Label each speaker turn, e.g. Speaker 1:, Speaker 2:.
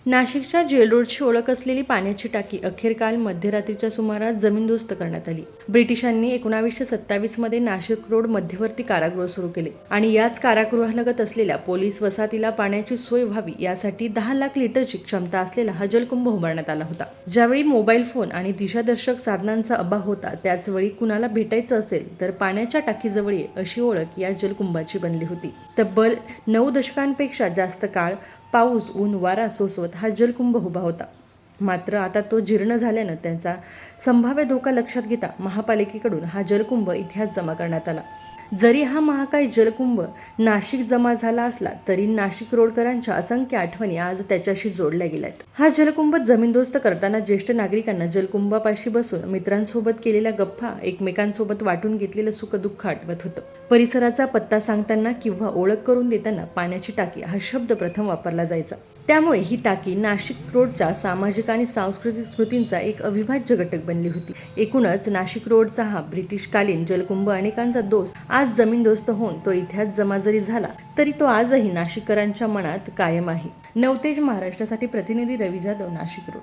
Speaker 1: नाशिकच्या जेलरोडची ओळख असलेली पाण्याची टाकी अखेर काल मध्यरात्रीच्या सुमारास जमीनदोस्त करण्यात आली. ब्रिटिशांनी 1927 मध्ये नाशिक रोड मध्यवर्ती कारागृह सुरू केले आणि याच कारागृहालगत असलेल्या पोलीस वसाहतीला पाण्याची सोय व्हावी यासाठी 10 लाख लिटरची क्षमता असलेला हा जलकुंभ उभारण्यात आला होता. ज्यावेळी मोबाईल फोन आणि दिशादर्शक साधनांचा अभाव होता त्याचवेळी कुणाला भेटायचं असेल तर पाण्याच्या टाकीजवळ ये अशी ओळख या जलकुंभाची बनली होती. तब्बल 9 दशकांपेक्षा जास्त काळ पाऊस, ऊन, वारा सोसवत हा जलकुंभ उभा होता. मात्र आता तो जीर्ण झाल्यानं त्यांचा संभाव्य धोका लक्षात घेता महापालिकेकडून हा जलकुंभ इतिहास जमा करण्यात आला. जरी हा महाकाय जलकुंभ नाशिक जमा झाला असला तरी नाशिक रोडकरांच्या असंख्य आठवणी आज त्याच्याशी जोडल्या गेल्यात. हा जलकुंभ जमीनदोस्त करताना ज्येष्ठ नागरिकांना जलकुंभापाशी बसून मित्रांसोबत केलेल्या गप्पा, एकमेकांसोबत वाटून घेतलेलं सुख दुःख आठवत होतं. परिसराचा पत्ता सांगताना किंवा ओळख करून देताना पाण्याची टाकी हा शब्द प्रथम वापरला जायचा. त्यामुळे ही टाकी नाशिक रोडच्या सामाजिक आणि सांस्कृतिक स्मृतींचा एक अविभाज्य घटक बनली होती. एकूणच नाशिक रोडचा हा ब्रिटिशकालीन जलकुंभ अनेकांचा दोस्त आज जमीनदोस्त होऊन तो इतिहास जमा जरी झाला तरी तो आजही नाशिककरांच्या मनात कायम आहे. नवतेज महाराष्ट्रासाठी प्रतिनिधी रवी जाधव, नाशिक रोड.